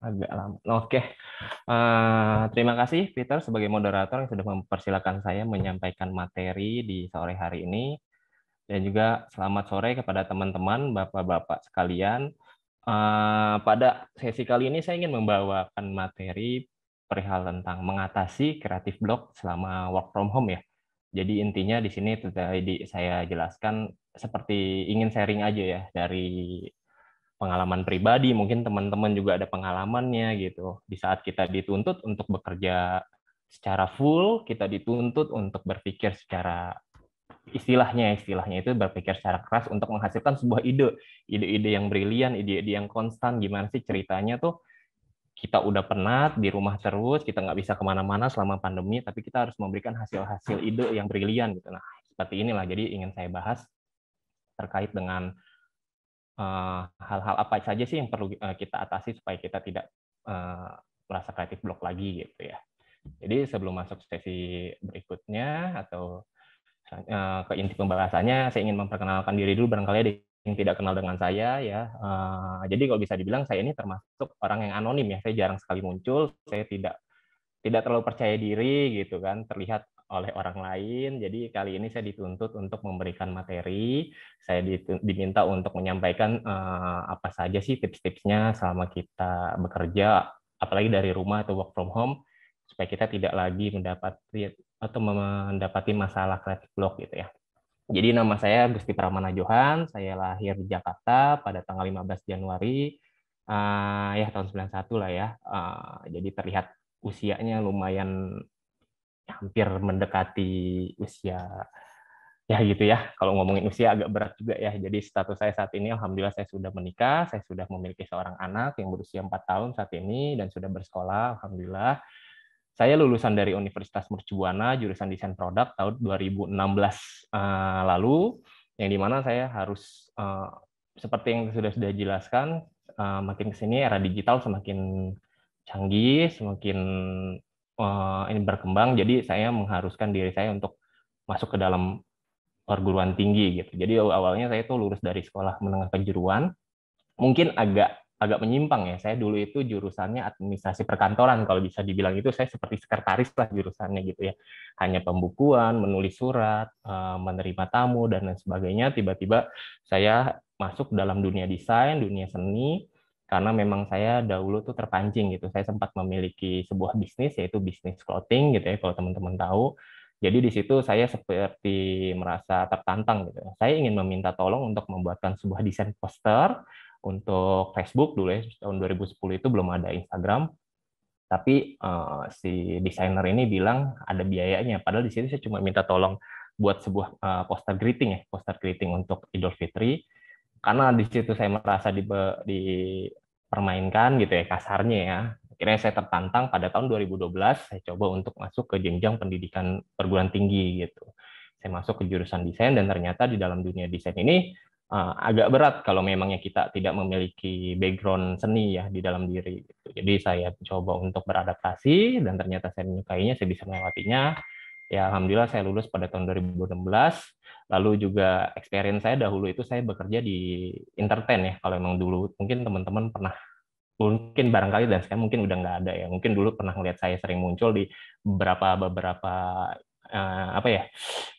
agak lama. Oke. Terima kasih Peter sebagai moderator yang sudah mempersilakan saya menyampaikan materi di sore hari ini. Dan juga selamat sore kepada teman-teman, bapak-bapak sekalian. Pada sesi kali ini saya ingin membawakan materi perihal tentang mengatasi creative block selama work from home ya. Jadi intinya di sini tadi saya jelaskan seperti ingin sharing aja ya dari pengalaman pribadi, mungkin teman-teman juga ada pengalamannya gitu. Di saat kita dituntut untuk bekerja secara full, kita dituntut untuk berpikir secara istilahnya itu berpikir secara keras untuk menghasilkan sebuah ide-ide yang brilian, ide-ide yang konstan. Gimana sih ceritanya tuh? Kita udah penat di rumah terus, kita nggak bisa kemana-mana selama pandemi, tapi kita harus memberikan hasil-hasil ide yang brilian gitu. Nah, seperti inilah. Jadi ingin saya bahas terkait dengan hal-hal apa saja sih yang perlu kita atasi supaya kita tidak merasa kreatif block lagi gitu ya. Jadi sebelum masuk sesi berikutnya atau ke inti pembahasannya, saya ingin memperkenalkan diri dulu, barangkali ada yang tidak kenal dengan saya ya. Jadi kalau bisa dibilang saya ini termasuk orang yang anonim ya. Saya jarang sekali muncul, saya tidak terlalu percaya diri gitu kan, terlihat oleh orang lain. Jadi kali ini saya dituntut untuk memberikan materi, saya diminta untuk menyampaikan apa saja sih tips-tipsnya selama kita bekerja, apalagi dari rumah atau work from home, supaya kita tidak lagi mendapati masalah creative block gitu ya. Jadi nama saya Gusti Pramana Johan, saya lahir di Jakarta pada tanggal 15 Januari ya tahun 91 lah ya. Jadi terlihat usianya lumayan hampir mendekati usia ya gitu ya. Kalau ngomongin usia agak berat juga ya. Jadi status saya saat ini alhamdulillah saya sudah menikah, saya sudah memiliki seorang anak yang berusia 4 tahun saat ini dan sudah bersekolah alhamdulillah. Saya lulusan dari Universitas Mercubuana, jurusan Desain Produk tahun 2016 lalu, yang dimana saya harus, seperti yang sudah jelaskan, makin ke sini era digital semakin canggih, semakin ini berkembang, jadi saya mengharuskan diri saya untuk masuk ke dalam perguruan tinggi gitu. Jadi awalnya saya tuh lulus dari sekolah menengah kejuruan, mungkin agak agak menyimpang ya. Saya dulu itu jurusannya administrasi perkantoran, kalau bisa dibilang itu saya seperti sekretaris lah jurusannya gitu ya. Hanya pembukuan, menulis surat, menerima tamu dan lain sebagainya. Tiba-tiba saya masuk dalam dunia desain, dunia seni, karena memang saya dahulu tuh terpancing gitu. Saya sempat memiliki sebuah bisnis yaitu bisnis clothing gitu ya kalau teman-teman tahu. Jadi di situ saya seperti merasa tertantang gitu. Saya ingin meminta tolong untuk membuatkan sebuah desain poster untuk Facebook dulu ya, tahun 2010 itu belum ada Instagram, tapi si desainer ini bilang ada biayanya. Padahal di sini saya cuma minta tolong buat sebuah poster greeting ya, poster greeting untuk Idul Fitri. Karena di situ saya merasa dipermainkan gitu ya, kasarnya ya. Akhirnya saya tertantang pada tahun 2012, saya coba untuk masuk ke jenjang pendidikan perguruan tinggi gitu. Saya masuk ke jurusan desain dan ternyata di dalam dunia desain ini agak berat kalau memangnya kita tidak memiliki background seni ya di dalam diri. Gitu. Jadi saya coba untuk beradaptasi dan ternyata saya menyukainya, saya bisa melewatinya. Ya alhamdulillah saya lulus pada tahun 2016. Lalu juga experience saya dahulu itu saya bekerja di entertain ya. Kalau memang dulu mungkin teman-teman pernah mungkin barangkali dan sekarang mungkin udah nggak ada ya. Mungkin dulu pernah melihat saya sering muncul di beberapa apa ya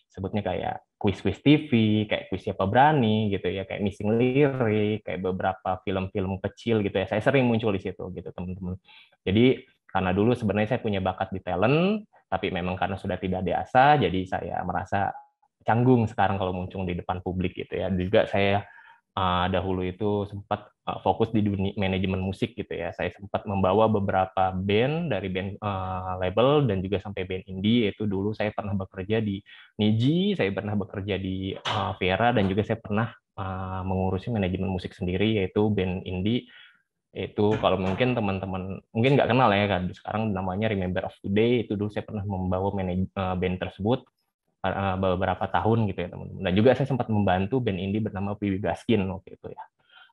sebutnya kayak kuis-kuis TV, kayak kuis siapa berani gitu ya, kayak missing lirik, kayak beberapa film-film kecil gitu ya. Saya sering muncul di situ gitu teman-teman. Jadi karena dulu sebenarnya saya punya bakat di talent, tapi memang karena sudah tidak biasa, jadi saya merasa canggung sekarang kalau muncul di depan publik gitu ya. Juga saya dahulu itu sempat fokus di dunia manajemen musik gitu ya. Saya sempat membawa beberapa band dari band label dan juga sampai band indie. Yaitu dulu saya pernah bekerja di Niji, saya pernah bekerja di Vera dan juga saya pernah mengurusi manajemen musik sendiri yaitu band indie. Itu kalau mungkin teman-teman mungkin nggak kenal ya kan sekarang namanya Remember of Today. Itu dulu saya pernah membawa band tersebut beberapa tahun gitu ya teman-teman. Dan juga saya sempat membantu band indie bernama Piwi Gaskin waktu itu ya.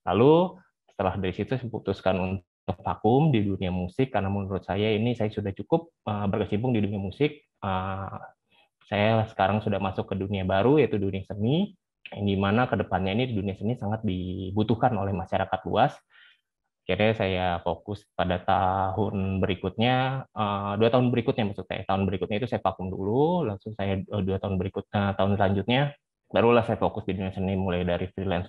Lalu setelah dari situ saya putuskan untuk vakum di dunia musik karena menurut saya ini saya sudah cukup berkecimpung di dunia musik. Saya sekarang sudah masuk ke dunia baru yaitu dunia seni, yang dimana kedepannya ini di dunia seni sangat dibutuhkan oleh masyarakat luas. Akhirnya saya fokus pada tahun berikutnya, 2 tahun berikutnya maksudnya. Tahun berikutnya itu saya vakum dulu, langsung saya 2 tahun berikutnya, tahun selanjutnya, barulah saya fokus di dunia seni, mulai dari freelance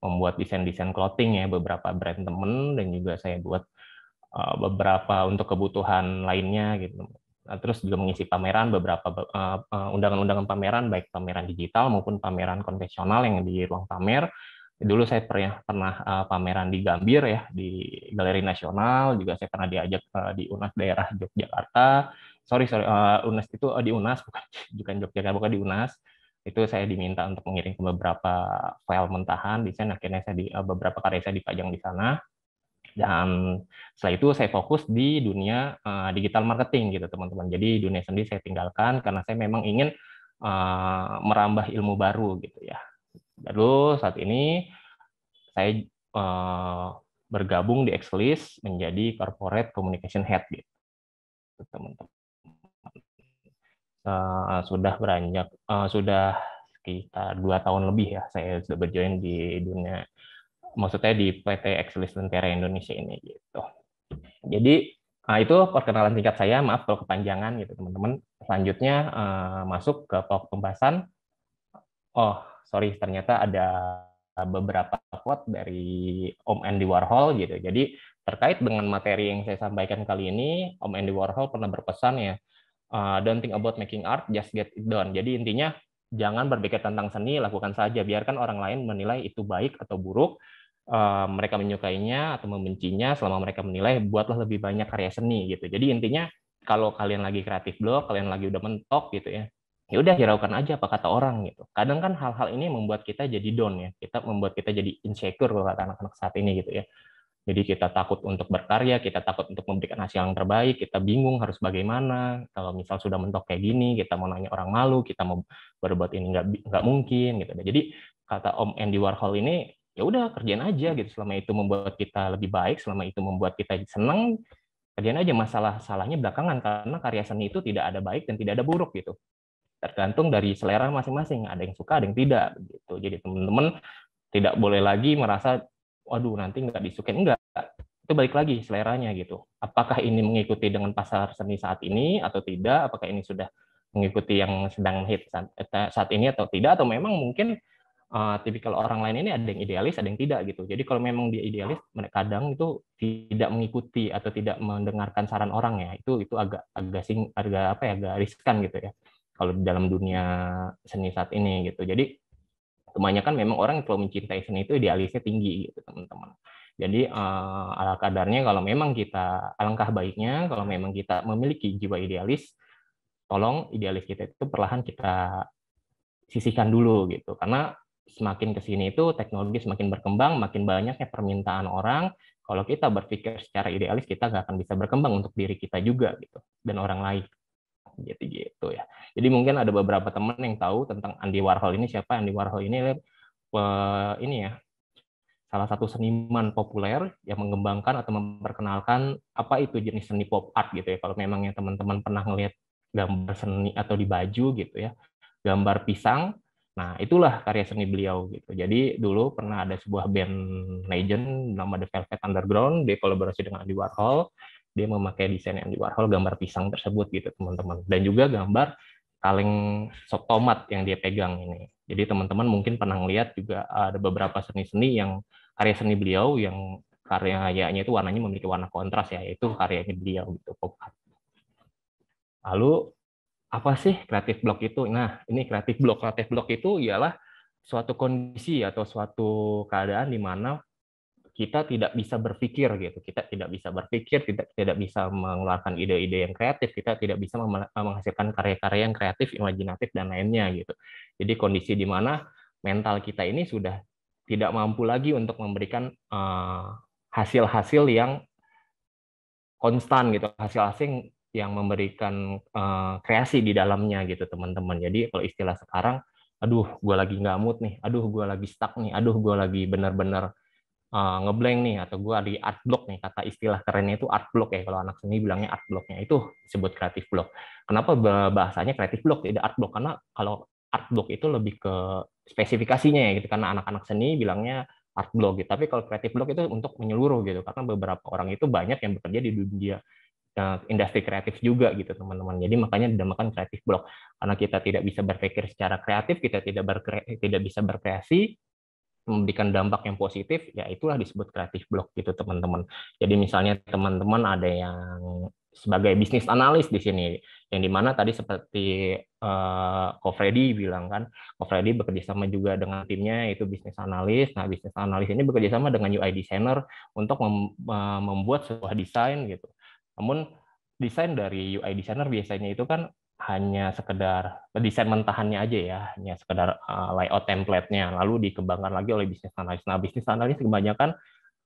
membuat desain-desain clothing ya, beberapa brand temen, dan juga saya buat beberapa untuk kebutuhan lainnya gitu. Nah, terus juga mengisi pameran, beberapa undangan-undangan pameran, baik pameran digital maupun pameran konvensional yang di ruang pamer. Dulu saya pernah pameran di Gambir ya, di Galeri Nasional, juga saya pernah diajak di UNAS daerah Yogyakarta. Sorry, UNAS itu di UNAS, bukan Yogyakarta, bukan di UNAS. Itu saya diminta untuk mengirim ke beberapa file mentahan desain, akhirnya beberapa karya saya dipajang di sana. Dan setelah itu saya fokus di dunia digital marketing gitu teman-teman. Jadi dunia sendiri saya tinggalkan karena saya memang ingin merambah ilmu baru gitu ya. Lalu saat ini saya bergabung di Exlist menjadi corporate communication head gitu teman-teman. Sudah sekitar 2 tahun lebih ya saya sudah berjoin di dunia, maksudnya di PT Exlist Lentera Indonesia ini gitu. Jadi itu perkenalan singkat saya, maaf kalau kepanjangan gitu teman-teman. Selanjutnya masuk ke pokok pembahasan. Oh, sorry, ternyata ada beberapa quote dari Om Andy Warhol gitu. Jadi terkait dengan materi yang saya sampaikan kali ini, Om Andy Warhol pernah berpesan ya, don't think about making art, just get it done. Jadi intinya jangan berpikir tentang seni, lakukan saja. Biarkan orang lain menilai itu baik atau buruk. Mereka menyukainya atau membencinya, selama mereka menilai, buatlah lebih banyak karya seni gitu. Jadi intinya kalau kalian lagi kreatif block, kalian lagi udah mentok gitu ya, ya udah hiraukan aja apa kata orang gitu. Kadang kan hal-hal ini membuat kita jadi down ya, membuat kita jadi insecure kalau kata anak-anak saat ini gitu ya. Jadi kita takut untuk berkarya, kita takut untuk memberikan hasil yang terbaik, kita bingung harus bagaimana. Kalau misal sudah mentok kayak gini, kita mau nanya orang malu, kita mau berbuat ini nggak mungkin gitu. Jadi kata Om Andy Warhol ini, ya udah kerjain aja gitu. Selama itu membuat kita lebih baik, selama itu membuat kita senang, kerjain aja. Salahnya belakangan, karena karya seni itu tidak ada baik dan tidak ada buruk gitu. Tergantung dari selera masing-masing. Ada yang suka, ada yang tidak gitu. Jadi teman-teman tidak boleh lagi merasa waduh nanti nggak disukai, enggak, itu balik lagi seleranya gitu. Apakah ini mengikuti dengan pasar seni saat ini atau tidak, apakah ini sudah mengikuti yang sedang hit saat ini atau tidak, atau memang mungkin tipikal orang lain ini ada yang idealis, ada yang tidak gitu. Jadi kalau memang dia idealis, mereka kadang itu tidak mengikuti atau tidak mendengarkan saran orang ya, itu agak riskan gitu ya kalau di dalam dunia seni saat ini gitu. Jadi kebanyakan memang orang kalau mencintai seni itu idealisnya tinggi gitu teman-teman. Jadi ala kadarnya kalau memang kita, alangkah baiknya kalau memang kita memiliki jiwa idealis, tolong idealis kita itu perlahan kita sisihkan dulu gitu. Karena semakin kesini itu teknologi semakin berkembang, makin banyaknya permintaan orang. Kalau kita berpikir secara idealis, kita nggak akan bisa berkembang untuk diri kita juga gitu dan orang lain gitu ya. Jadi mungkin ada beberapa teman yang tahu tentang Andy Warhol ini. Siapa Andy Warhol ini ya, salah satu seniman populer yang mengembangkan atau memperkenalkan apa itu jenis seni pop art gitu ya. Kalau memangnya teman-teman pernah ngelihat gambar seni atau di baju gitu ya, gambar pisang, nah itulah karya seni beliau gitu. Jadi dulu pernah ada sebuah band legend nama The Velvet Underground, dia kolaborasi dengan Andy Warhol, dia memakai desain Andy Warhol, gambar pisang tersebut gitu teman-teman. Dan juga gambar kaleng sop tomat yang dia pegang ini. Jadi teman-teman mungkin pernah lihat juga ada beberapa seni-seni yang karya seni beliau yang karyanya itu warnanya memiliki warna kontras ya, itu karyanya beliau gitu, pop art. Lalu apa sih kreatif block itu? Nah, ini kreatif block. Kreatif block itu ialah suatu kondisi atau suatu keadaan di mana kita tidak bisa berpikir gitu. Kita tidak bisa berpikir, tidak bisa mengeluarkan ide-ide yang kreatif, kita tidak bisa menghasilkan karya-karya yang kreatif, imajinatif dan lainnya gitu. Jadi kondisi di mana mental kita ini sudah tidak mampu lagi untuk memberikan hasil-hasil yang konstan gitu, hasil-hasil yang memberikan kreasi di dalamnya gitu teman-teman. Jadi kalau istilah sekarang, aduh gue lagi nggak mood nih, aduh gue lagi stuck nih, aduh gue lagi benar-benar ngeblank nih, atau gue di art block nih, kata istilah kerennya itu art block ya, kalau anak seni bilangnya art blocknya, itu disebut kreatif block. Kenapa bahasanya kreatif block tidak art block? Karena kalau art block itu lebih ke spesifikasinya ya gitu, karena anak-anak seni bilangnya art block gitu. Tapi kalau creative block itu untuk menyeluruh gitu, karena beberapa orang itu banyak yang bekerja di dunia industri kreatif juga gitu teman-teman. Jadi makanya dinamakan creative block, karena kita tidak bisa berpikir secara kreatif, kita tidak bisa berkreasi, memberikan dampak yang positif, ya itulah disebut creative block gitu teman-teman. Jadi misalnya teman-teman ada yang sebagai bisnis analis di sini, yang dimana tadi seperti Ko Freddy bilang kan, Ko Freddy bekerja sama juga dengan timnya yaitu bisnis analis. Nah, bisnis analis ini bekerja sama dengan UI designer untuk membuat sebuah desain gitu. Namun desain dari UI designer biasanya itu kan hanya sekedar desain mentahannya aja ya, hanya sekedar layout template-nya, lalu dikembangkan lagi oleh bisnis analis. Nah, bisnis analis kebanyakan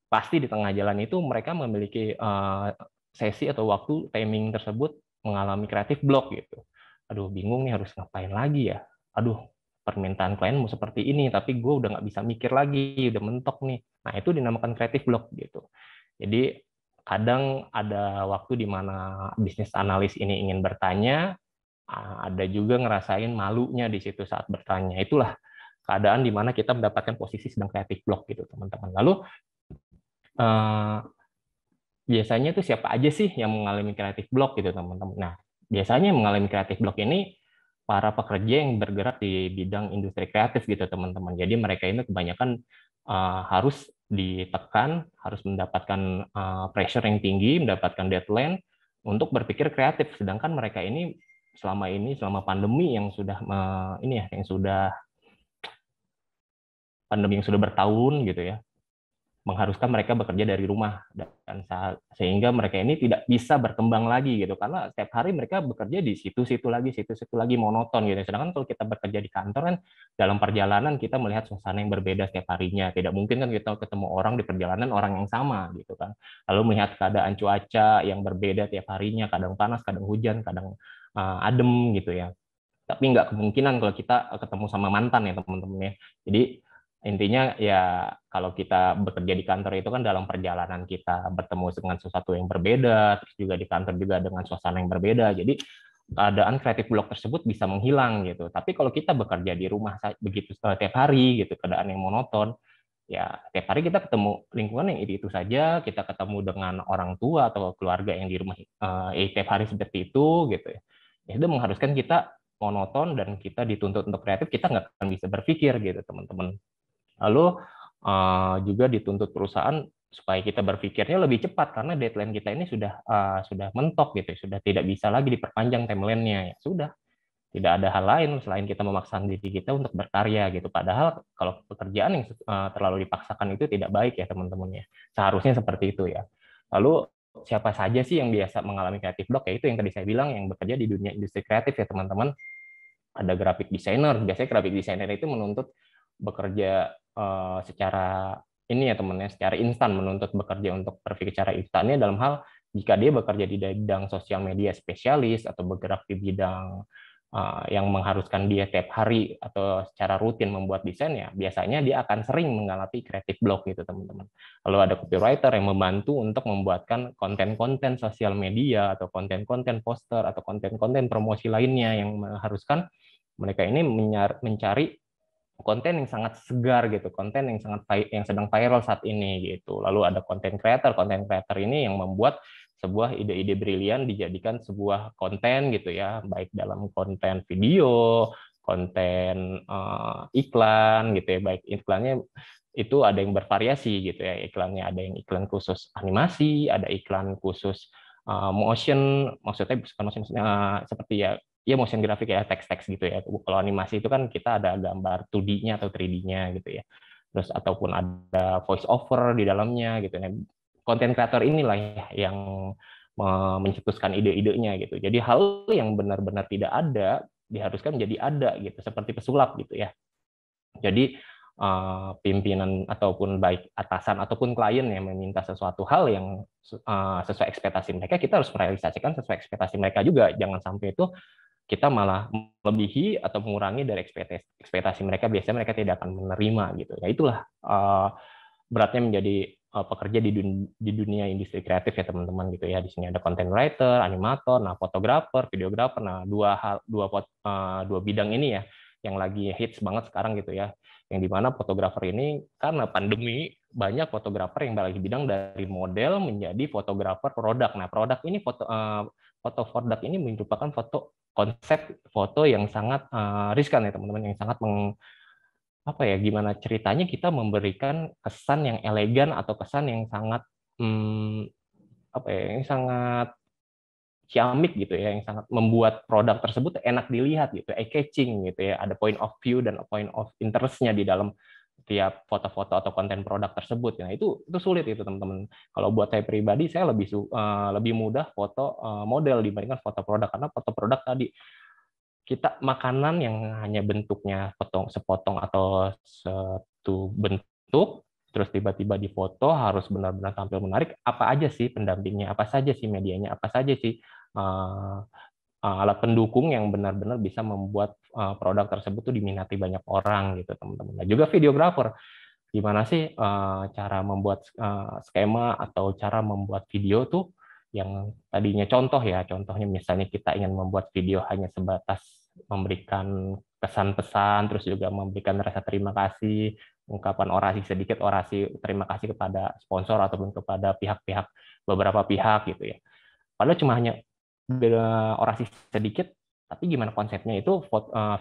pasti di tengah jalan itu mereka memiliki sesi atau waktu timing tersebut mengalami kreatif block gitu. Aduh, bingung nih harus ngapain lagi ya. Aduh, permintaan klien mau seperti ini, tapi gue udah nggak bisa mikir lagi, udah mentok nih. Nah, itu dinamakan kreatif block gitu. Jadi, kadang ada waktu di mana bisnis analis ini ingin bertanya, ada juga ngerasain malunya di situ saat bertanya. Itulah keadaan di mana kita mendapatkan posisi sedang kreatif block gitu, teman-teman. Lalu eh, biasanya tuh siapa aja sih yang mengalami kreatif block gitu, teman-teman? Nah, biasanya yang mengalami kreatif block ini para pekerja yang bergerak di bidang industri kreatif gitu, teman-teman. Jadi mereka ini kebanyakan harus ditekan, harus mendapatkan pressure yang tinggi, mendapatkan deadline untuk berpikir kreatif. Sedangkan mereka ini selama pandemi yang sudah ini ya, yang sudah pandemi yang sudah bertahun gitu ya, mengharuskan mereka bekerja dari rumah, dan sehingga mereka ini tidak bisa berkembang lagi gitu, karena setiap hari mereka bekerja di situ-situ lagi monoton gitu. Sedangkan kalau kita bekerja di kantor kan dalam perjalanan kita melihat suasana yang berbeda setiap harinya. Tidak mungkin kan kita ketemu orang di perjalanan orang yang sama gitu kan. Lalu melihat keadaan cuaca yang berbeda tiap harinya, kadang panas, kadang hujan, kadang adem gitu ya. Tapi nggak kemungkinan kalau kita ketemu sama mantan ya teman-teman ya. Jadi intinya ya kalau kita bekerja di kantor itu kan dalam perjalanan kita bertemu dengan sesuatu yang berbeda, terus juga di kantor juga dengan suasana yang berbeda. Jadi keadaan kreatif block tersebut bisa menghilang gitu. Tapi kalau kita bekerja di rumah begitu tiap hari gitu, keadaan yang monoton, ya tiap hari kita ketemu lingkungan yang itu saja, kita ketemu dengan orang tua atau keluarga yang di rumah tiap hari seperti itu gitu ya. Itu mengharuskan kita monoton dan kita dituntut untuk kreatif, kita nggak akan bisa berpikir gitu teman-teman. Lalu juga dituntut perusahaan supaya kita berpikirnya lebih cepat karena deadline kita ini sudah mentok gitu, sudah tidak bisa lagi diperpanjang timeline-nya. Ya sudah, tidak ada hal lain selain kita memaksakan diri kita untuk berkarya gitu. Padahal kalau pekerjaan yang terlalu dipaksakan itu tidak baik ya teman-teman ya. Seharusnya seperti itu ya. Lalu siapa saja sih yang biasa mengalami kreatif block? Ya itu yang tadi saya bilang, yang bekerja di dunia industri kreatif ya teman-teman. Ada graphic designer. Biasanya graphic designer itu menuntut bekerja secara ini ya teman-teman, secara instan, menuntut bekerja untuk berpikir secara instannya dalam hal jika dia bekerja di bidang sosial media spesialis atau bergerak di bidang yang mengharuskan dia tiap hari atau secara rutin membuat desain, ya biasanya dia akan sering mengalami creative block gitu teman-teman. Lalu ada copywriter yang membantu untuk membuatkan konten-konten sosial media atau konten-konten poster atau konten-konten promosi lainnya yang mengharuskan mereka ini mencari konten yang sangat segar gitu, konten yang sedang viral saat ini gitu. Lalu ada konten creator ini yang membuat sebuah ide-ide brilian dijadikan sebuah konten gitu ya, baik dalam konten video, konten iklan gitu ya, baik iklannya itu ada yang bervariasi gitu ya, iklannya ada yang iklan khusus animasi, ada iklan khusus motion, maksudnya bukan motion, seperti ya motion grafik ya, teks-teks gitu ya. Kalau animasi itu kan kita ada gambar 2D-nya atau 3D-nya gitu ya. Terus ataupun ada voice over di dalamnya gitu. Nah, konten kreator inilah yang mencetuskan ide-idenya gitu. Jadi hal yang benar-benar tidak ada diharuskan menjadi ada gitu, seperti pesulap gitu ya. Jadi pimpinan ataupun baik atasan ataupun klien yang meminta sesuatu hal yang sesuai ekspektasi mereka, kita harus merealisasikan sesuai ekspektasi mereka juga. Jangan sampai itu kita malah melebihi atau mengurangi dari ekspektasi mereka. Biasanya mereka tidak akan menerima gitu. Ya itulah beratnya menjadi pekerja di dunia industri kreatif ya teman-teman gitu ya. Di sini ada content writer, animator, nah fotografer, videografer. Nah dua bidang ini ya yang lagi hits banget sekarang gitu ya. yang dimana fotografer ini karena pandemi banyak fotografer yang beralih bidang dari model menjadi fotografer produk. Nah, produk ini foto produk ini merupakan foto konsep foto yang sangat riskan ya teman-teman, yang sangat apa ya, gimana ceritanya kita memberikan kesan yang elegan atau kesan yang sangat apa ya, yang sangat ciamik gitu ya, yang sangat membuat produk tersebut enak dilihat gitu, eye-catching gitu ya, ada point of view dan point of interest-nya di dalam tiap foto-foto atau konten produk tersebut. Nah, itu sulit itu teman-teman. Kalau buat saya pribadi, saya lebih mudah foto model dibandingkan foto produk, karena foto produk tadi kita makanan yang hanya bentuknya sepotong atau satu bentuk, terus tiba-tiba difoto harus benar-benar tampil menarik. Apa aja sih pendampingnya, apa saja sih medianya, apa saja sih alat pendukung yang benar-benar bisa membuat produk tersebut tuh diminati banyak orang gitu teman-teman. Nah, juga videografer, gimana sih cara membuat skema atau cara membuat video tuh yang tadinya contohnya misalnya kita ingin membuat video hanya sebatas memberikan pesan pesan, terus juga memberikan rasa terima kasih, ungkapan orasi sedikit, orasi terima kasih kepada sponsor ataupun kepada pihak-pihak, beberapa pihak gitu ya. Padahal cuma hanya orasi sedikit, tapi gimana konsepnya itu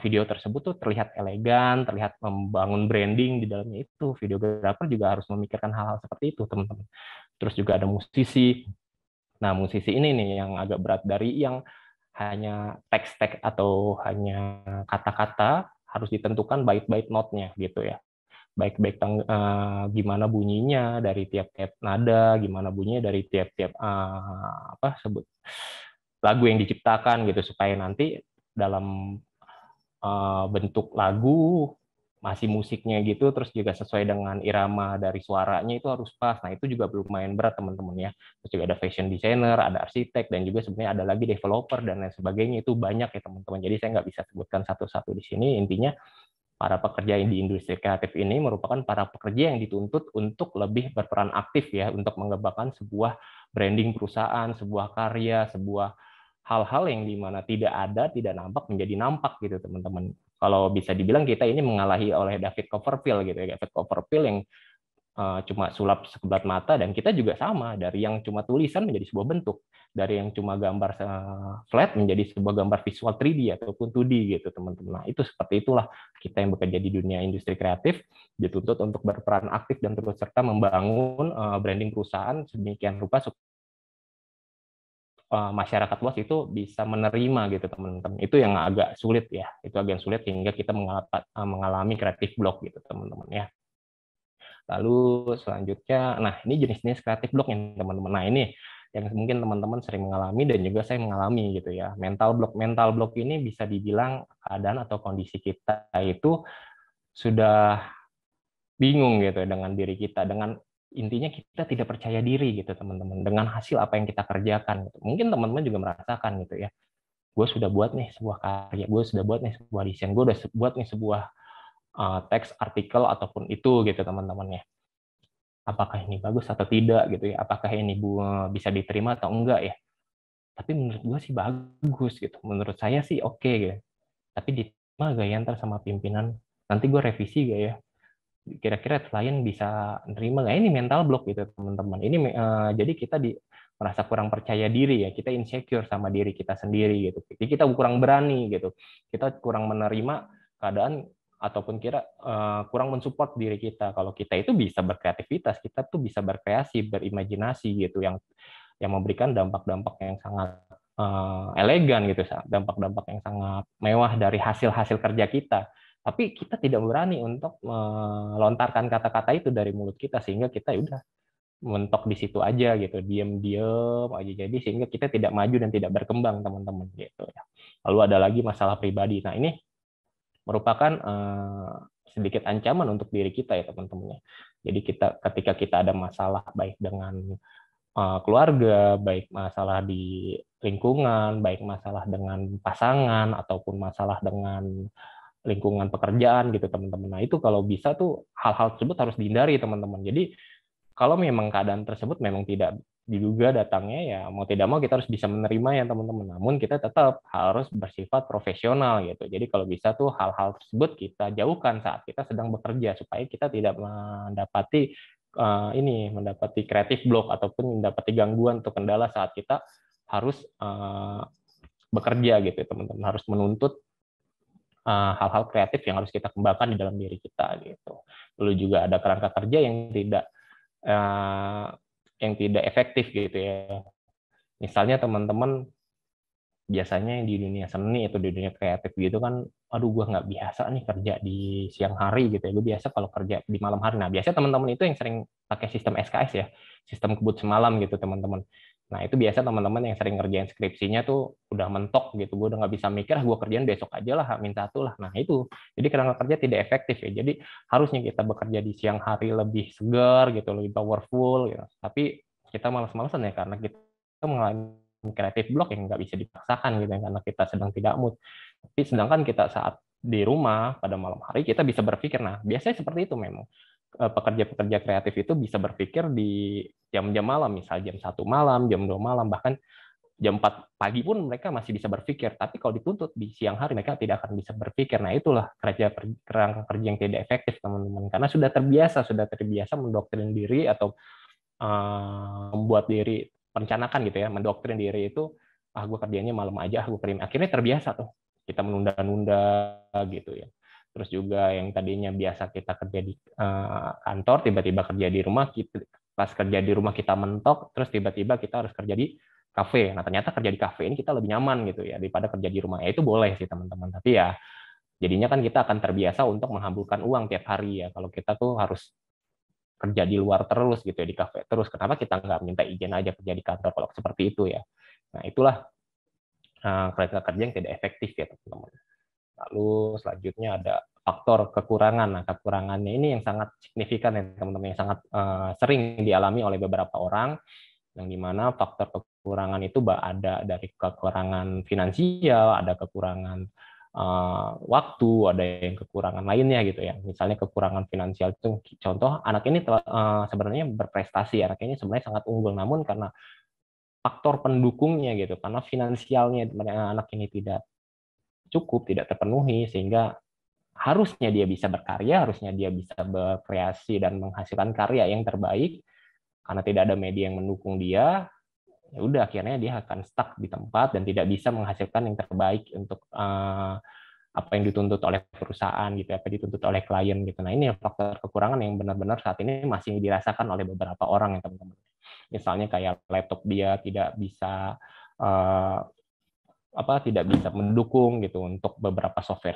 video tersebut tuh terlihat elegan, terlihat membangun branding di dalamnya, itu videografer juga harus memikirkan hal-hal seperti itu teman-teman. Terus juga ada musisi. Nah, musisi ini nih yang agak berat, dari yang hanya teks-teks atau hanya kata-kata, harus ditentukan bait-bait note-nya gitu ya. Baik-baik gimana bunyinya dari tiap-tiap nada, gimana bunyinya dari tiap-tiap apa sebut lagu yang diciptakan gitu, supaya nanti dalam bentuk lagu masih musiknya gitu, terus juga sesuai dengan irama dari suaranya itu harus pas. Nah, itu juga lumayan berat teman-teman ya. Terus juga ada fashion designer, ada arsitek, dan juga sebenarnya ada lagi developer dan lain sebagainya. Itu banyak ya teman-teman. Jadi saya nggak bisa sebutkan satu-satu di sini. Intinya para pekerja di industri kreatif ini merupakan para pekerja yang dituntut untuk lebih berperan aktif ya, untuk mengembangkan sebuah branding perusahaan, sebuah karya, sebuah hal-hal yang dimana tidak ada, tidak nampak menjadi nampak gitu teman-teman. Kalau bisa dibilang kita ini mengalahi oleh David Copperfield gitu ya, David Copperfield yang cuma sulap sekebat mata, dan kita juga sama, dari yang cuma tulisan menjadi sebuah bentuk, dari yang cuma gambar flat menjadi sebuah gambar visual 3D ataupun 2D gitu teman-teman. Nah, itu seperti itulah kita yang bekerja di dunia industri kreatif dituntut untuk berperan aktif dan turut serta membangun branding perusahaan sedemikian rupa masyarakat luas itu bisa menerima gitu teman-teman. Itu yang agak sulit ya, itu agak sulit hingga kita mengalami kreatif block gitu teman-teman ya. Lalu selanjutnya, nah ini jenis-jenis kreatif block yang teman-teman. Nah ini yang mungkin teman-teman sering mengalami dan juga saya mengalami gitu ya. Mental block ini bisa dibilang keadaan atau kondisi kita itu sudah bingung gitu dengan diri kita, dengan intinya kita tidak percaya diri gitu teman-teman dengan hasil apa yang kita kerjakan gitu. Mungkin teman-teman juga merasakan gitu ya, gue sudah buat nih sebuah karya, gue sudah buat nih sebuah desain, gue udah buat nih sebuah teks artikel ataupun itu gitu teman-teman ya, apakah ini bagus atau tidak gitu ya, apakah ini bisa diterima atau enggak ya. Tapi menurut gue sih bagus gitu, menurut saya sih oke gitu, tapi diterima gak ya ntar sama pimpinan, nanti gue revisi gak ya, kira-kira klien bisa nerima nggak. Ini mental block gitu teman-teman. Ini jadi kita merasa kurang percaya diri ya, kita insecure sama diri kita sendiri gitu, jadi kita kurang berani gitu, kita kurang menerima keadaan ataupun kurang mensupport diri kita kalau kita itu bisa berkreativitas, kita tuh bisa berkreasi, berimajinasi gitu, yang memberikan dampak-dampak yang sangat elegan gitu, dampak-dampak yang sangat mewah dari hasil-hasil kerja kita. Tapi kita tidak berani untuk melontarkan kata-kata itu dari mulut kita, sehingga kita udah mentok di situ aja gitu, diam-diam aja, jadi sehingga kita tidak maju dan tidak berkembang teman-teman gitu ya. Lalu ada lagi masalah pribadi. Nah ini merupakan sedikit ancaman untuk diri kita ya teman-teman. Jadi ketika kita ada masalah baik dengan keluarga, baik masalah di lingkungan, baik masalah dengan pasangan ataupun masalah dengan lingkungan pekerjaan gitu teman-teman. Nah itu kalau bisa tuh hal-hal tersebut harus dihindari teman-teman. Jadi kalau memang keadaan tersebut memang tidak diduga datangnya, ya mau tidak mau kita harus bisa menerima ya teman-teman. Namun kita tetap harus bersifat profesional gitu. Jadi kalau bisa tuh hal-hal tersebut kita jauhkan saat kita sedang bekerja supaya kita tidak mendapati kreatif block ataupun mendapati gangguan atau kendala saat kita harus bekerja gitu teman-teman. Harus menuntut hal-hal kreatif yang harus kita kembangkan di dalam diri kita gitu. Lalu juga ada kerangka kerja yang tidak efektif gitu ya. Misalnya teman-teman biasanya di dunia seni atau di dunia kreatif gitu kan, aduh gue nggak biasa nih kerja di siang hari gitu ya, gue biasa kalau kerja di malam hari. Nah biasanya teman-teman itu yang sering pakai sistem SKS ya, sistem kebut semalam gitu teman-teman. Nah itu biasa teman-teman yang sering ngerjain skripsinya tuh udah mentok gitu, gue udah nggak bisa mikir, gue kerjain besok aja lah, minta satu lah. Nah itu, jadi kerangka kerja tidak efektif ya. Jadi harusnya kita bekerja di siang hari lebih segar gitu, lebih powerful gitu. Tapi kita malas-malasan ya karena kita mengalami kreatif block yang nggak bisa dipaksakan gitu karena kita sedang tidak mood. Tapi sedangkan kita saat di rumah pada malam hari kita bisa berpikir. Nah biasanya seperti itu memang pekerja-pekerja kreatif itu bisa berpikir di jam-jam malam, misal jam 1 malam, jam 2 malam, bahkan jam 4 pagi pun mereka masih bisa berpikir. Tapi kalau dituntut di siang hari mereka tidak akan bisa berpikir. Nah itulah kerangka kerja yang tidak efektif teman-teman, karena sudah terbiasa mendoktrin diri atau membuat diri merencanakan gitu ya, mendoktrin diri itu gue kerjanya malam aja, gue kirim. Akhirnya terbiasa tuh kita menunda-nunda gitu ya. Terus juga yang tadinya biasa kita kerja di kantor, tiba-tiba kerja di rumah, pas kerja di rumah kita mentok, terus tiba-tiba kita harus kerja di kafe. Nah ternyata kerja di kafe ini kita lebih nyaman gitu ya daripada kerja di rumah. Ya itu boleh sih teman-teman, tapi ya jadinya kan kita akan terbiasa untuk menghamburkan uang tiap hari ya. Kalau kita tuh harus kerja di luar terus gitu ya, di kafe terus, kenapa kita nggak minta izin aja kerja di kantor kalau seperti itu ya. Nah itulah kerangka kerja yang tidak efektif ya teman-teman. Lalu selanjutnya ada faktor kekurangan. Nah kekurangannya ini yang sangat signifikan ya teman-teman, yang sangat sering dialami oleh beberapa orang, yang dimana faktor kekurangan itu ada dari kekurangan finansial, ada kekurangan waktu, ada yang kekurangan lainnya gitu ya. Misalnya kekurangan finansial itu contoh anak ini sebenarnya berprestasi, anak ini sebenarnya sangat unggul, namun karena faktor pendukungnya gitu, karena finansialnya anak ini tidak cukup, tidak terpenuhi, sehingga harusnya dia bisa berkarya, harusnya dia bisa berkreasi dan menghasilkan karya yang terbaik, karena tidak ada media yang mendukung dia, ya udah akhirnya dia akan stuck di tempat dan tidak bisa menghasilkan yang terbaik untuk apa yang dituntut oleh perusahaan gitu, apa yang dituntut oleh klien gitu. Nah ini faktor kekurangan yang benar-benar saat ini masih dirasakan oleh beberapa orang ya teman-teman. Misalnya kayak laptop dia tidak bisa tidak bisa mendukung gitu untuk beberapa software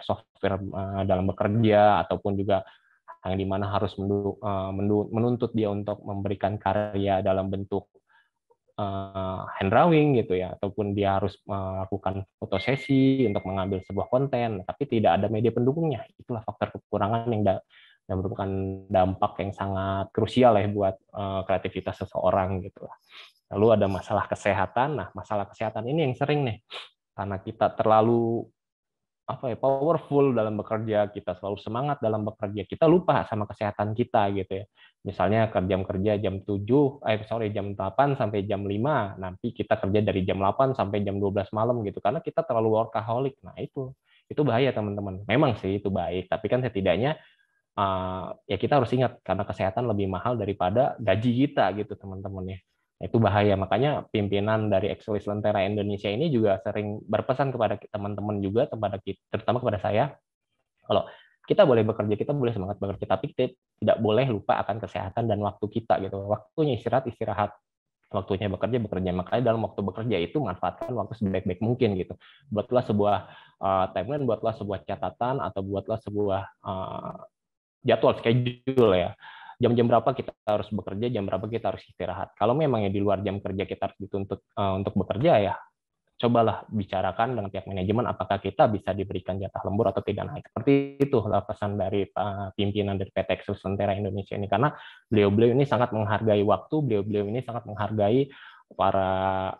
dalam bekerja, ataupun juga yang dimana harus menuntut dia untuk memberikan karya dalam bentuk hand drawing gitu ya, ataupun dia harus melakukan fotosesi untuk mengambil sebuah konten, tapi tidak ada media pendukungnya. Itulah faktor kekurangan yang merupakan dampak yang sangat krusial ya buat kreativitas seseorang gitu. Lalu ada masalah kesehatan. Nah, masalah kesehatan ini yang sering nih, karena kita terlalu powerful dalam bekerja, kita selalu semangat dalam bekerja, kita lupa sama kesehatan kita gitu ya. Misalnya jam kerja jam 8 sampai jam 5, nanti kita kerja dari jam 8 sampai jam 12 malam gitu, karena kita terlalu workaholic. Nah itu bahaya teman-teman. Memang sih itu baik, tapi kan setidaknya ya kita harus ingat, karena kesehatan lebih mahal daripada gaji kita gitu teman-teman ya. Itu bahaya. Makanya pimpinan dari Exelis Lentera Indonesia ini juga sering berpesan kepada teman-teman juga, terutama kepada saya, kalau kita boleh bekerja, kita boleh semangat bekerja, tapi kita tidak boleh lupa akan kesehatan dan waktu kita gitu. Waktunya istirahat, waktunya bekerja. Makanya dalam waktu bekerja itu manfaatkan waktu sebaik-baik mungkin gitu. Buatlah sebuah timeline, buatlah sebuah catatan, atau buatlah sebuah jadwal schedule ya. Jam-jam berapa kita harus bekerja, jam berapa kita harus istirahat. Kalau memang di luar jam kerja kita harus dituntut untuk bekerja, ya cobalah bicarakan dengan pihak manajemen apakah kita bisa diberikan jatah lembur atau tidak. Nah, seperti itu pesan dari pimpinan dari PT Exelis Lentera Indonesia ini, karena beliau-beliau ini sangat menghargai waktu, beliau-beliau ini sangat menghargai para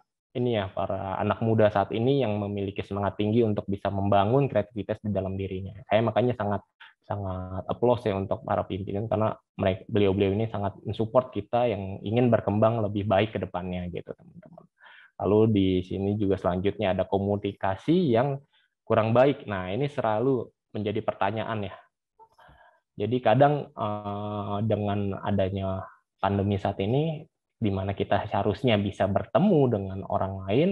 anak muda saat ini yang memiliki semangat tinggi untuk bisa membangun kreativitas di dalam dirinya. Saya makanya sangat sangat applause ya untuk para pimpinan, karena beliau-beliau ini sangat mensupport kita yang ingin berkembang lebih baik ke depannya gitu teman-teman. Lalu di sini juga selanjutnya ada komunikasi yang kurang baik. Nah, ini selalu menjadi pertanyaan ya. Jadi kadang dengan adanya pandemi saat ini, di mana kita seharusnya bisa bertemu dengan orang lain,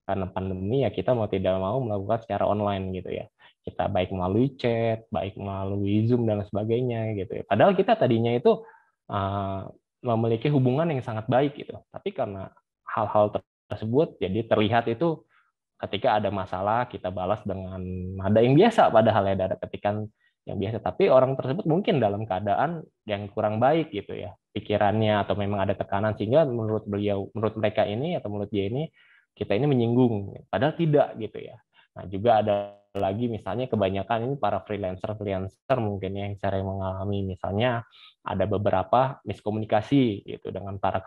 karena pandemi ya kita mau tidak mau melakukan secara online gitu ya. Kita baik melalui chat, baik melalui Zoom dan sebagainya gitu ya. Padahal kita tadinya itu memiliki hubungan yang sangat baik gitu. Tapi karena hal-hal tersebut jadi terlihat itu ketika ada masalah kita balas dengan nada yang biasa, padahal ya ada ketikan yang biasa, tapi orang tersebut mungkin dalam keadaan yang kurang baik gitu ya pikirannya, atau memang ada tekanan sehingga menurut mereka ini atau menurut dia ini kita ini menyinggung, padahal tidak gitu ya. Nah, juga ada lagi misalnya kebanyakan ini para freelancer mungkin yang sering mengalami, misalnya ada beberapa miskomunikasi gitu dengan para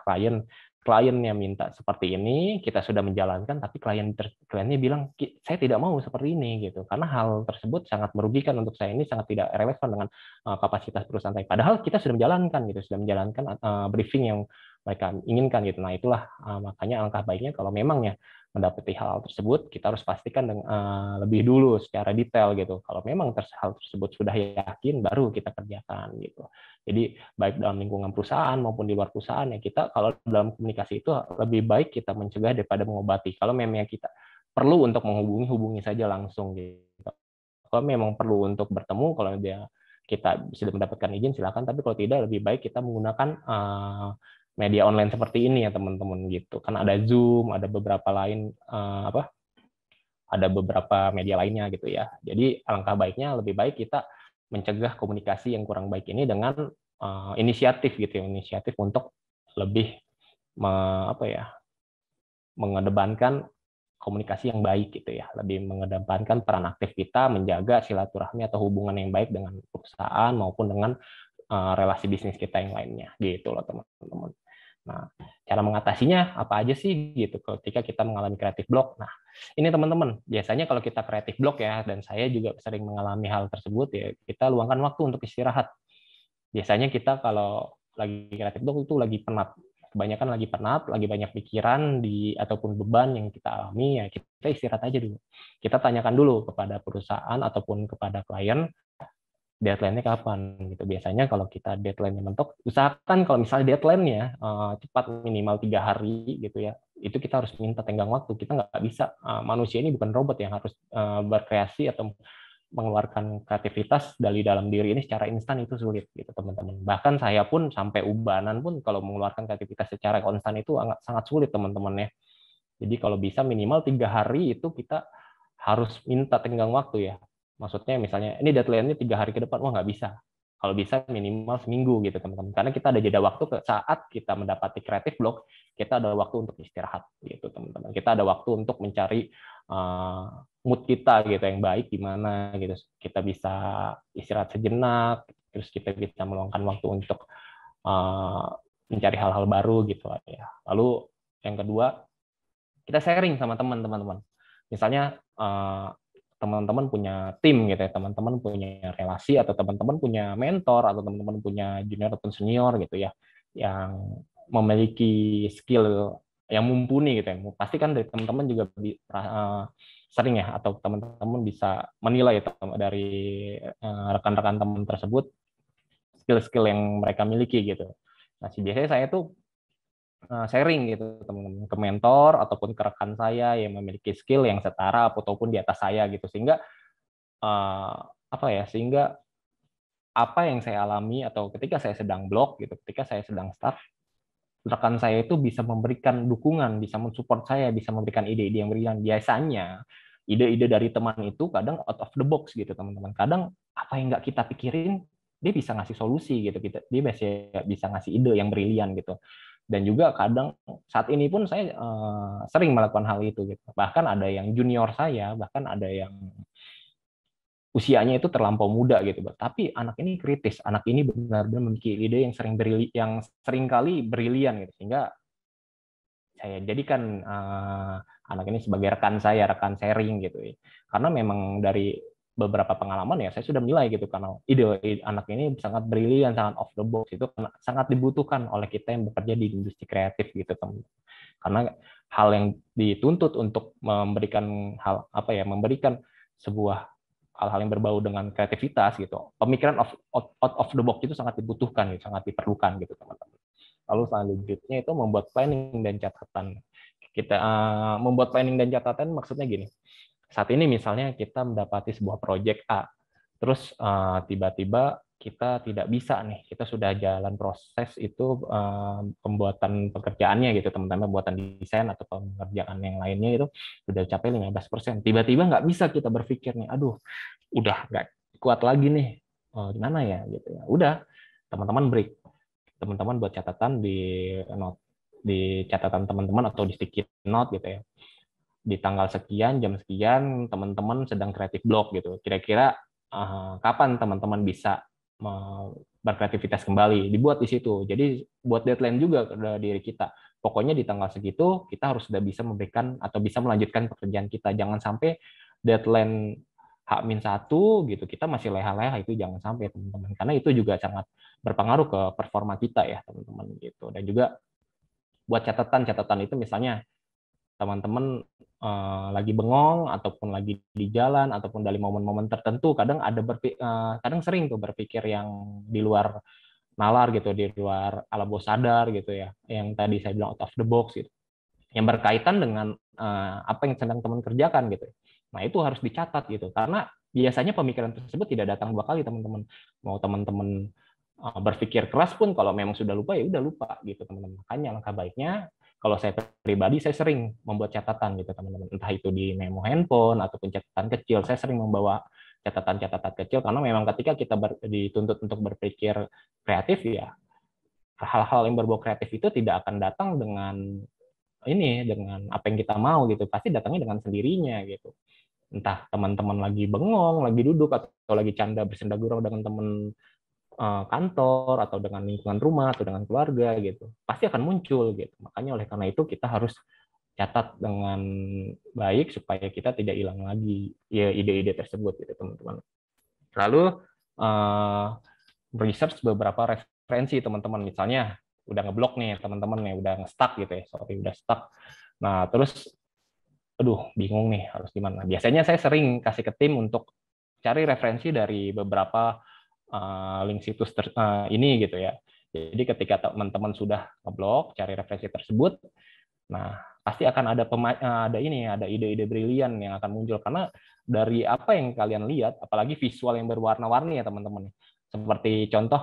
kliennya minta seperti ini, kita sudah menjalankan, tapi kliennya bilang saya tidak mau seperti ini gitu, karena hal tersebut sangat merugikan untuk saya, ini sangat tidak relevan dengan kapasitas perusahaan saya. Padahal kita sudah menjalankan gitu, sudah menjalankan briefing yang mereka inginkan gitu. Nah, itulah makanya alangkah baiknya kalau memangnya mendapati hal tersebut, kita harus pastikan lebih dulu secara detail gitu. Kalau memang hal tersebut sudah yakin, baru kita kerjakan gitu. Jadi baik dalam lingkungan perusahaan maupun di luar perusahaan ya, kita kalau dalam komunikasi itu lebih baik kita mencegah daripada mengobati. Kalau memang kita perlu untuk hubungi saja langsung gitu. Kalau memang perlu untuk bertemu, kalau kita sudah mendapatkan izin silakan, tapi kalau tidak lebih baik kita menggunakan media online seperti ini ya teman-teman gitu. Kan ada Zoom, ada beberapa ada beberapa media lainnya gitu ya. Jadi alangkah baiknya lebih baik kita mencegah komunikasi yang kurang baik ini dengan inisiatif gitu ya, inisiatif untuk lebih mengedepankan komunikasi yang baik gitu ya, lebih mengedepankan peran aktif kita menjaga silaturahmi atau hubungan yang baik dengan perusahaan maupun dengan relasi bisnis kita yang lainnya gitu loh teman-teman. Nah, cara mengatasinya apa aja sih gitu ketika kita mengalami creative block. Nah, ini teman-teman, biasanya kalau kita creative block ya, dan saya juga sering mengalami hal tersebut ya, kita luangkan waktu untuk istirahat. Biasanya kita kalau lagi creative block itu lagi penat. Kebanyakan lagi penat, lagi banyak pikiran ataupun beban yang kita alami, ya kita istirahat aja dulu. Kita tanyakan dulu kepada perusahaan ataupun kepada klien, deadline-nya kapan gitu. Biasanya kalau kita deadline-nya mentok, usahakan kalau misalnya deadline-nya cepat minimal 3 hari gitu ya, itu kita harus minta tenggang waktu. Kita nggak bisa, manusia ini bukan robot yang harus berkreasi atau mengeluarkan kreativitas dari dalam diri ini secara instan, itu sulit gitu teman-teman. Bahkan saya pun sampai ubanan pun kalau mengeluarkan kreativitas secara konstan itu sangat sulit teman-teman ya. Jadi kalau bisa minimal 3 hari itu kita harus minta tenggang waktu ya. Maksudnya misalnya ini deadline-nya 3 hari ke depan, wah nggak bisa. Kalau bisa minimal seminggu gitu teman-teman. Karena kita ada jeda waktu saat kita mendapati creative block, kita ada waktu untuk istirahat gitu teman-teman. Kita ada waktu untuk mencari mood kita gitu yang baik gimana gitu. Kita bisa istirahat sejenak, terus kita bisa meluangkan waktu untuk mencari hal-hal baru gitu ya. Lalu yang kedua, kita sharing sama teman-teman. Misalnya teman-teman punya tim gitu ya, teman-teman punya relasi, atau teman-teman punya mentor, atau teman-teman punya junior atau senior gitu ya, yang memiliki skill yang mumpuni gitu ya. Pasti kan dari teman-teman juga sering ya, atau teman-teman bisa menilai dari rekan-rekan teman tersebut skill-skill yang mereka miliki gitu. Nah, biasanya saya tuh sharing gitu teman-teman ke mentor ataupun ke rekan saya yang memiliki skill yang setara ataupun di atas saya gitu, sehingga sehingga apa yang saya alami atau ketika saya sedang block gitu, ketika saya sedang stuck, rekan saya itu bisa memberikan dukungan, bisa mensupport saya, bisa memberikan ide-ide yang brilian. Biasanya ide-ide dari teman itu kadang out of the box gitu teman-teman. Kadang apa yang nggak kita pikirin dia bisa ngasih solusi gitu, dia bisa ngasih ide yang brilian gitu. Dan juga kadang saat ini pun saya sering melakukan hal itu gitu. Bahkan ada yang junior saya, bahkan ada yang usianya itu terlampau muda gitu, tapi anak ini kritis, anak ini benar-benar memiliki ide yang sering kali brilian gitu, sehingga saya jadikan anak ini sebagai rekan saya, rekan sharing gitu ya. Karena memang dari beberapa pengalaman ya saya sudah nilai gitu, karena ide anak ini sangat brilian, sangat off the box, itu sangat dibutuhkan oleh kita yang bekerja di industri kreatif gitu teman. Karena hal yang dituntut untuk memberikan hal apa ya, memberikan sebuah hal-hal yang berbau dengan kreativitas gitu, pemikiran out of the box itu sangat dibutuhkan, gitu, sangat diperlukan gitu teman-teman. Lalu selanjutnya itu membuat planning dan catatan. Kita membuat planning dan catatan maksudnya gini. Saat ini misalnya kita mendapati sebuah proyek A, terus tiba-tiba kita tidak bisa nih, kita sudah jalan proses itu pembuatan pekerjaannya gitu teman-teman, pembuatan desain atau pengerjaan yang lainnya itu sudah capai 15%. Tiba-tiba nggak bisa kita berpikir nih, aduh udah nggak kuat lagi nih, gimana ya gitu ya. Udah, teman-teman break, teman-teman buat catatan di note, di catatan teman-teman atau di sticky note gitu ya, di tanggal sekian, jam sekian, teman-teman sedang kreatif block gitu. Kira-kira kapan teman-teman bisa berkreativitas kembali, dibuat di situ. Jadi buat deadline juga ke diri kita. Pokoknya di tanggal segitu kita harus sudah bisa memberikan atau bisa melanjutkan pekerjaan kita. Jangan sampai deadline H-1 gitu kita masih leha-leha, itu jangan sampai teman-teman. Karena itu juga sangat berpengaruh ke performa kita ya teman-teman gitu. Dan juga buat catatan itu misalnya teman-teman lagi bengong ataupun lagi di jalan ataupun dari momen-momen tertentu, kadang kadang sering tuh berpikir yang di luar nalar gitu, di luar alam bawah sadar gitu ya, yang tadi saya bilang out of the box gitu, yang berkaitan dengan apa yang sedang teman kerjakan gitu. Nah itu harus dicatat gitu, karena biasanya pemikiran tersebut tidak datang 2 kali teman-teman. Mau teman-teman berpikir keras pun kalau memang sudah lupa ya udah lupa gitu teman-teman. Makanya langkah baiknya, kalau saya pribadi saya sering membuat catatan gitu teman-teman, entah itu di memo handphone ataupun catatan kecil. Saya sering membawa catatan-catatan kecil karena memang ketika kita dituntut untuk berpikir kreatif ya, hal-hal yang berbau kreatif itu tidak akan datang dengan apa yang kita mau gitu, pasti datangnya dengan sendirinya gitu. Entah teman-teman lagi bengong, lagi duduk, atau lagi canda bersenda gurau dengan teman kantor atau dengan lingkungan rumah atau dengan keluarga gitu, pasti akan muncul gitu. Makanya oleh karena itu kita harus catat dengan baik supaya kita tidak hilang lagi ya ide-ide tersebut gitu teman-teman. Lalu research beberapa referensi teman-teman, misalnya udah ngeblok nih teman-teman nih, udah nge-stuck gitu ya, sorry udah stuck. Nah terus aduh bingung nih harus gimana. Biasanya saya sering kasih ke tim untuk cari referensi dari beberapa link situs ini gitu ya. Jadi ketika teman-teman sudah ngeblok, cari referensi tersebut, nah pasti akan ada ide-ide brilian yang akan muncul, karena dari apa yang kalian lihat, apalagi visual yang berwarna-warni ya teman-teman. Seperti contoh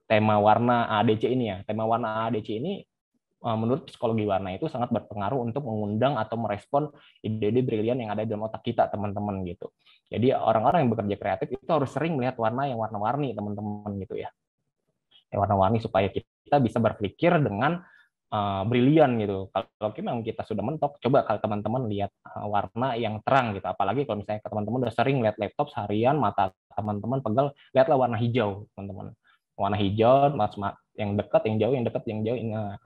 tema warna ADC ini ya, tema warna ADC ini menurut psikologi warna itu sangat berpengaruh untuk mengundang atau merespon ide-ide brilian yang ada di dalam otak kita teman-teman gitu. Jadi orang-orang yang bekerja kreatif itu harus sering melihat warna yang warna-warni teman-teman gitu ya. Yang warna-warni supaya kita bisa berpikir dengan brilian gitu. Kalau memang kita sudah mentok, coba kalau teman-teman lihat warna yang terang gitu. Apalagi kalau misalnya teman-teman udah sering lihat laptop seharian, mata teman-teman pegal, lihatlah warna hijau teman-teman. Warna hijau, yang dekat, yang jauh, yang dekat, yang jauh.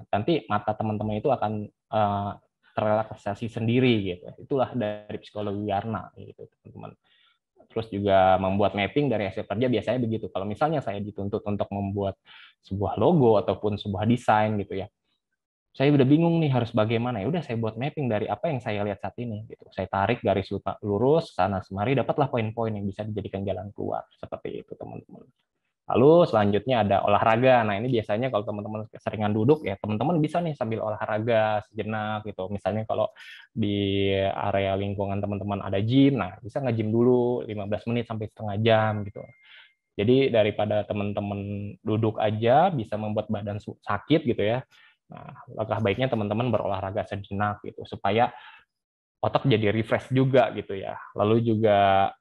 Nanti mata teman-teman itu akan terrelaksasi sendiri gitu. Itulah dari psikologi warna gitu teman-teman. Terus juga membuat mapping dari hasil kerja biasanya begitu. Kalau misalnya saya dituntut untuk membuat sebuah logo ataupun sebuah desain gitu ya, saya udah bingung nih harus bagaimana, ya udah saya buat mapping dari apa yang saya lihat saat ini gitu. Saya tarik garis lurus sana semari, dapatlah poin-poin yang bisa dijadikan jalan keluar seperti itu teman-teman. Lalu selanjutnya ada olahraga. Nah, ini biasanya kalau teman-teman keseringan duduk ya, teman-teman bisa nih sambil olahraga sejenak gitu. Misalnya kalau di area lingkungan teman-teman ada gym, nah bisa nge-gym dulu 15 menit sampai setengah jam gitu. Jadi daripada teman-teman duduk aja bisa membuat badan sakit gitu ya. Nah, langkah baiknya teman-teman berolahraga sejenak gitu supaya otak jadi refresh juga gitu ya. Lalu juga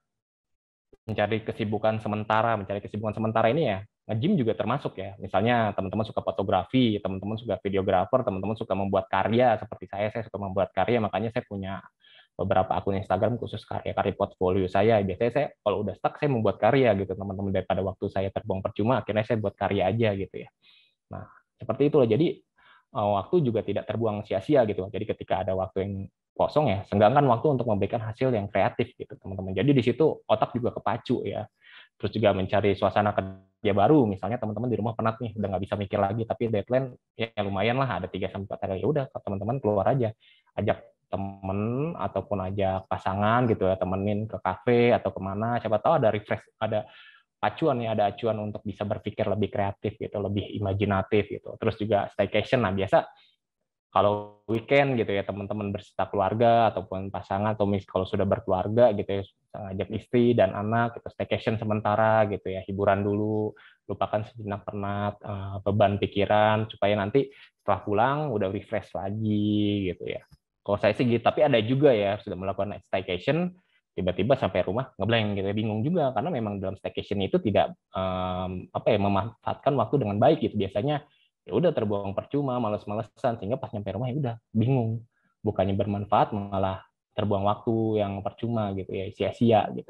mencari kesibukan sementara ini ya, nge-gym juga termasuk ya. Misalnya teman-teman suka fotografi, teman-teman suka videografer, teman-teman suka membuat karya seperti saya suka membuat karya, makanya saya punya beberapa akun Instagram khusus karya-karya portfolio saya. Biasanya saya kalau udah stuck saya membuat karya gitu teman-teman, daripada waktu saya terbuang percuma, akhirnya saya buat karya aja gitu ya. Nah, seperti itulah. Jadi waktu juga tidak terbuang sia-sia gitu. Jadi ketika ada waktu yang kosong ya, senggangkan waktu untuk memberikan hasil yang kreatif gitu teman-teman. Jadi di situ otak juga kepacu ya. Terus juga mencari suasana kerja baru, misalnya teman-teman di rumah penat nih, udah nggak bisa mikir lagi, tapi deadline ya lumayan lah, ada 3-4 hari, ya udah teman-teman keluar aja, ajak temen ataupun ajak pasangan gitu ya, temenin ke kafe atau kemana, siapa tahu ada refresh, ada acuan ya, ada acuan untuk bisa berpikir lebih kreatif gitu, lebih imajinatif gitu. Terus juga staycation, nah biasa kalau weekend gitu ya teman-teman berserta keluarga ataupun pasangan atau kalau sudah berkeluarga gitu ya ngajak istri dan anak gitu staycation sementara gitu ya, hiburan dulu, lupakan sejenak penat, beban pikiran supaya nanti setelah pulang udah refresh lagi gitu ya. Kalau saya sih gitu, tapi ada juga ya sudah melakukan staycation tiba-tiba sampai rumah ngeblank gitu ya, bingung juga karena memang dalam staycation itu tidak apa ya memanfaatkan waktu dengan baik gitu, biasanya ya udah terbuang percuma, males-malesan, sehingga pas nyampe rumah ya udah bingung, bukannya bermanfaat malah terbuang waktu yang percuma gitu ya, sia-sia gitu.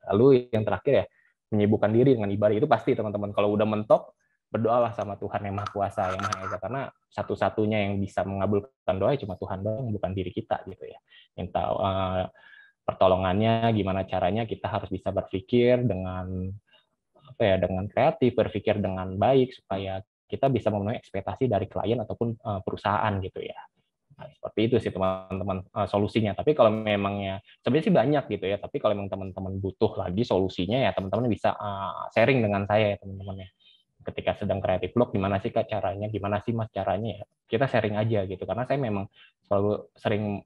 Lalu yang terakhir ya menyibukkan diri dengan ibadah, itu pasti teman-teman kalau udah mentok berdoalah sama Tuhan yang Maha Kuasa, yang Maha Esa, karena satu-satunya yang bisa mengabulkan doa cuma Tuhan doang, bukan diri kita gitu ya. Minta pertolongannya gimana caranya, kita harus bisa berpikir dengan apa ya, dengan kreatif, berpikir dengan baik supaya kita bisa memenuhi ekspektasi dari klien ataupun perusahaan gitu ya. Nah, seperti itu sih teman-teman solusinya. Tapi kalau memangnya sebenarnya sih banyak gitu ya. Tapi kalau memang teman-teman butuh lagi solusinya ya teman-teman bisa sharing dengan saya ya teman-teman ya. Ketika sedang kreatif blog, gimana sih Kak caranya? Gimana sih Mas caranya ya? Kita sharing aja gitu. Karena saya memang selalu sering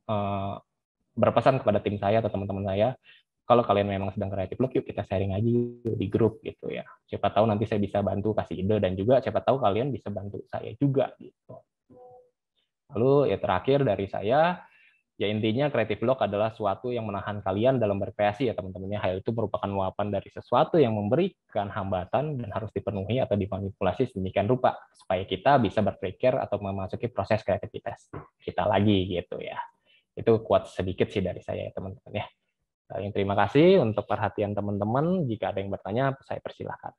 berpesan kepada tim saya atau teman-teman saya, kalau kalian memang sedang kreatif blog, yuk kita sharing aja di grup gitu ya. Siapa tahu nanti saya bisa bantu kasih ide, dan juga siapa tahu kalian bisa bantu saya juga gitu. Lalu ya terakhir dari saya, ya intinya kreatif blog adalah suatu yang menahan kalian dalam berkreasi ya teman-temannya. Hal itu merupakan luapan dari sesuatu yang memberikan hambatan dan harus dipenuhi atau dimanipulasi sedemikian rupa supaya kita bisa berpikir atau memasuki proses kreativitas kita lagi gitu ya. Itu kuat sedikit sih dari saya ya teman-teman ya. Terima kasih untuk perhatian teman-teman. Jika ada yang bertanya, saya persilahkan.